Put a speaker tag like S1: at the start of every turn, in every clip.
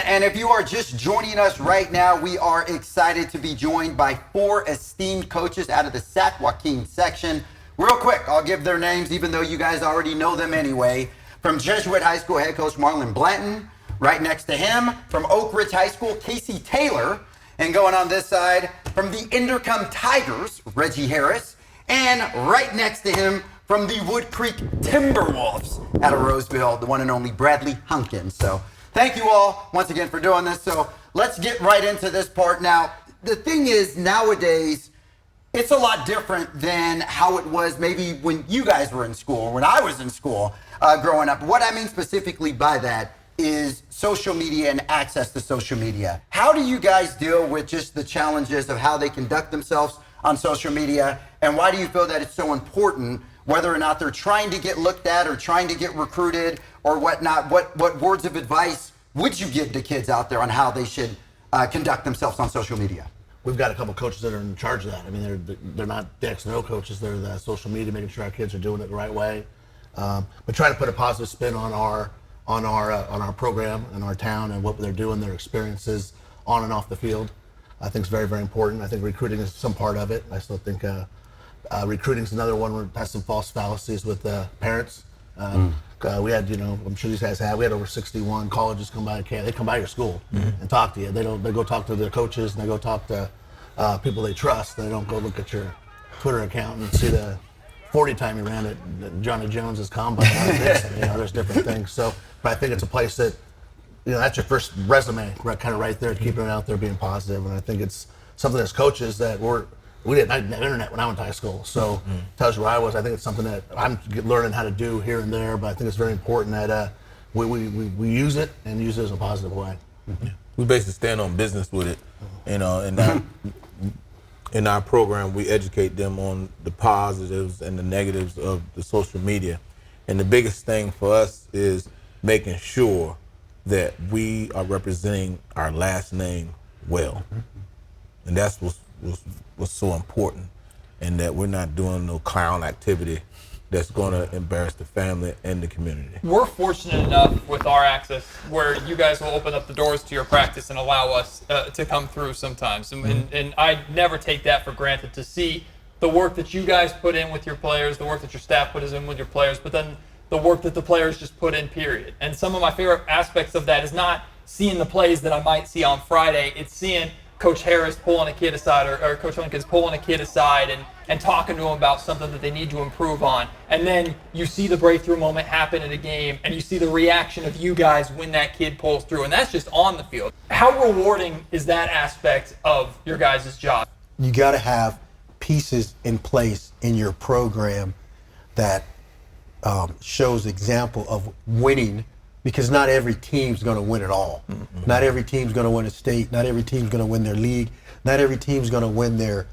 S1: and if you are just joining us right now, we are excited to be joined by 4 esteemed coaches out of the Sac Joaquin section. Real quick, I'll give their names, even though you guys already know them anyway. From Jesuit High School head coach Marlon Blanton, right next to him, from Oak Ridge High School, Casey Taylor, and going on this side, from the Intercom Tigers, Reggie Harris, and right next to him, from the Wood Creek Timberwolves out of Roseville, the one and only Bradley Hunkins. So thank you all once again for doing this. So let's get right into this part. Now, the thing is, nowadays, it's a lot different than how it was maybe when you guys were in school, or when I was in school growing up. What I mean specifically by that is social media and access to social media. How do you guys deal with just the challenges of how they conduct themselves on social media, and why do you feel that it's so important, whether or not they're trying to get looked at or trying to get recruited or whatnot? What words of advice would you give to kids out there on how they should conduct themselves on social media?
S2: We've got a couple coaches that are in charge of that. I mean, they're not the X&O coaches. They're the social media, making sure our kids are doing it the right way. But trying to put a positive spin on our program and our town and what they're doing, their experiences on and off the field. I think it's very, very important. I think recruiting is some part of it. I still think recruiting is another one where it has some false fallacies with parents. We had, I'm sure these guys have, we had over 61 colleges come by. They come by your school and talk to you. They go talk to their coaches, and they go talk to people they trust. They don't go look at your Twitter account and see the 40 time you ran at Johnny Jones's combine. There's different things. So, but I think it's a place that, that's your first resume, kind of right there, keeping it out there, being positive. And I think it's something as coaches that we didn't have internet when I went to high school, so tells you where I was. I think it's something that I'm learning how to do here and there, but I think it's very important that we use it and use it as a positive way.
S3: We basically stand on business with it, and in our program we educate them on the positives and the negatives of the social media. And the biggest thing for us is making sure that we are representing our last name well, and that's what's so important, and that we're not doing no clown activity that's going to embarrass the family and the community.
S4: We're fortunate enough with our access where you guys will open up the doors to your practice and allow us to come through sometimes. And I never take that for granted, to see the work that you guys put in with your players, the work that your staff put in with your players, but then the work that the players just put in, period. And some of my favorite aspects of that is not seeing the plays that I might see on Friday. It's seeing Coach Harris pulling a kid aside, or Coach Lincoln's pulling a kid aside and talking to him about something that they need to improve on. And then you see the breakthrough moment happen in a game, and you see the reaction of you guys when that kid pulls through. And that's just on the field. How rewarding is that aspect of your guys' job?
S5: You got to have pieces in place in your program that shows example of winning, because not every team's going to win it all. Not every team's going to win a state. Not every team's going to win their league. Not every team's going to win their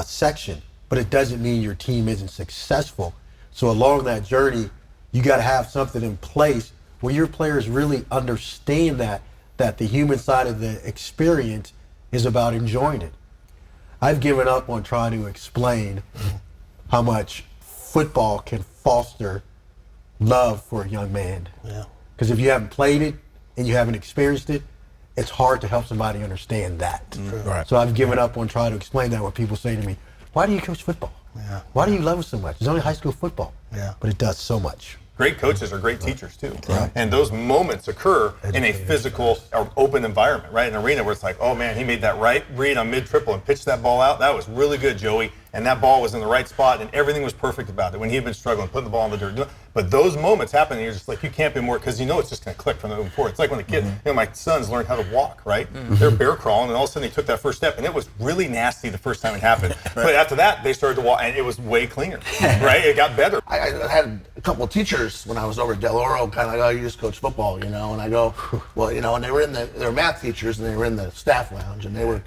S5: section. But it doesn't mean your team isn't successful. So along that journey, you got to have something in place where your players really understand that the human side of the experience is about enjoying it. I've given up on trying to explain how much football can foster love for a young man. Because if you haven't played it and you haven't experienced it, it's hard to help somebody understand that.
S3: Right.
S5: So I've given up on trying to explain that when people say to me, why do you coach football? Why do you love it so much? It's only high school football. But it does so much.
S6: Great coaches are great teachers too. And those moments occur in a physical or open environment, right? An arena where it's like, oh man, he made that right read on mid-triple and pitched that ball out. That was really good, Joey. And that ball was in the right spot and everything was perfect about it when he had been struggling, putting the ball in the dirt. But those moments happen and you're just like, you can't be more, because it's just going to click from the moving forward. It's like when the kid, my sons learned how to walk, right? They're bear crawling and all of a sudden they took that first step and it was really nasty the first time it happened. But after that, they started to walk and it was way cleaner, right? It got better.
S2: I had a couple of teachers when I was over at Del Oro, kind of like, oh, you just coach football, and I go, well, and they were math teachers and they were in the staff lounge and they were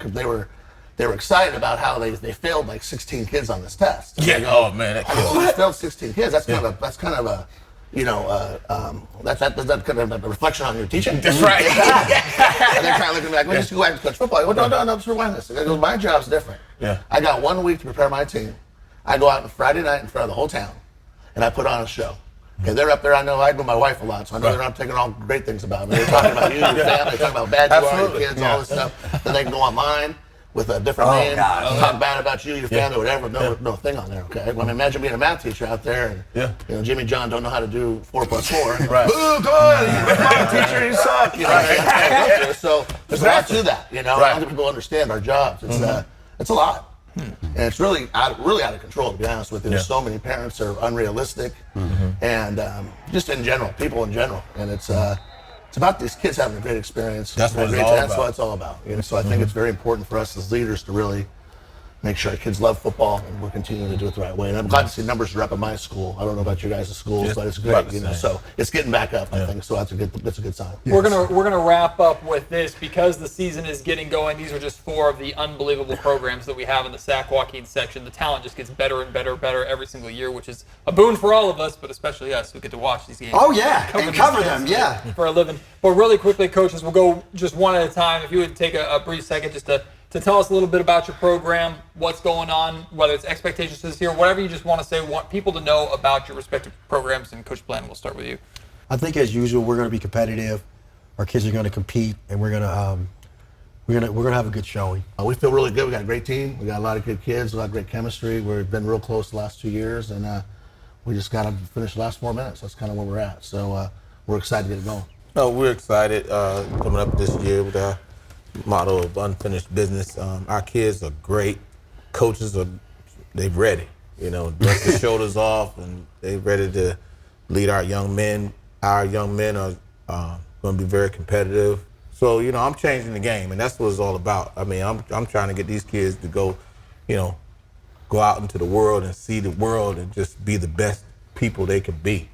S2: excited about how they failed like 16 kids on this test. And I go, I failed 16 kids. That's kind of a that's kind of a reflection on your teaching.
S3: That's right.
S2: And they're kind of looking at me like, well, just go out and coach football. I go, no, just rewind this. I go, my job's different. I got 1 week to prepare my team. I go out on Friday night in front of the whole town, and I put on a show. Okay, they're up there. I know I with my wife a lot, so I know they're not taking all great things about me. They're talking about you, your family, they're talking about how bad you are, your kids, all this stuff. Then they can go online with a different name, talk bad about you, your family, whatever. No thing on there. Okay. Well, imagine being a math teacher out there, and Jimmy John don't know how to do 4 + 4.
S3: Right.
S2: Boo, good. You're my teacher. You suck. You know. So there's a lot to that. You know, I don't think people understand our jobs. It's a lot. And it's really out of control, to be honest with you. There's so many parents are unrealistic, and just in general, people in general. And it's about these kids having a great experience.
S3: That's what it's all about.
S2: You know, so I think it's very important for us as leaders to really make sure our kids love football, and we're continuing to do it the right way. And I'm glad to see numbers are up at my school. I don't know about your guys' schools, but it's great. You know, so it's getting back up. I think so. That's a good sign.
S4: We're gonna wrap up with this because the season is getting going. These are just 4 of the unbelievable programs that we have in the Sac Joaquin section. The talent just gets better and better every single year, which is a boon for all of us, but especially us who get to watch these games.
S1: Oh yeah, and cover them. Yeah,
S4: for a living. But really quickly, coaches, we'll go just one at a time. If you would take a brief second just to tell us a little bit about your program, what's going on, whether it's expectations this year, whatever you just want to say, want people to know about your respective programs. And Coach Bland, we'll start with you.
S5: I think as usual, we're going to be competitive. Our kids are going to compete, and we're going to have a good showing.
S2: We feel really good. We got a great team. We got a lot of good kids. We got great chemistry. We've been real close the last 2 years, and we just got to finish the last 4 minutes. That's kind of where we're at. So we're excited to get it going.
S3: No, we're excited coming up this year with our motto of unfinished business. Our kids are great. Coaches they're ready. You know, dust the shoulders off, and they're ready to lead our young men. Our young men are going to be very competitive. So, you know, I'm changing the game, and that's what it's all about. I mean, I'm trying to get these kids to go out into the world and see the world and just be the best people they can be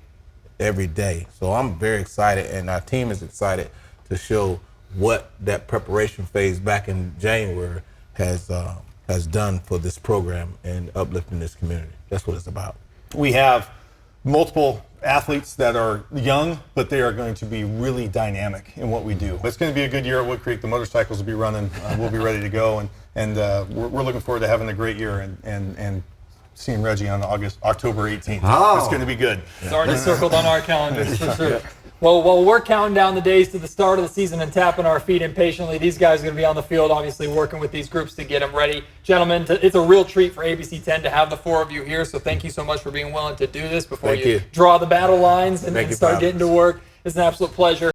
S3: every day. So I'm very excited, and our team is excited to show what that preparation phase back in January has done for this program and uplifting this community. That's what it's about.
S6: We have multiple athletes that are young, but they are going to be really dynamic in what we do. It's going to be a good year at Wood Creek. The motorcycles will be running. We'll be ready to go, and we're looking forward to having a great year and seeing Reggie on October 18th.
S1: Oh.
S6: It's going to be good.
S4: It's already circled on our calendars for sure. Well, while we're counting down the days to the start of the season and tapping our feet impatiently, these guys are going to be on the field, obviously working with these groups to get them ready. Gentlemen, it's a real treat for ABC 10 to have the 4 of you here, so thank you so much for being willing to do this before you draw the battle lines and start getting to work. It's an absolute pleasure.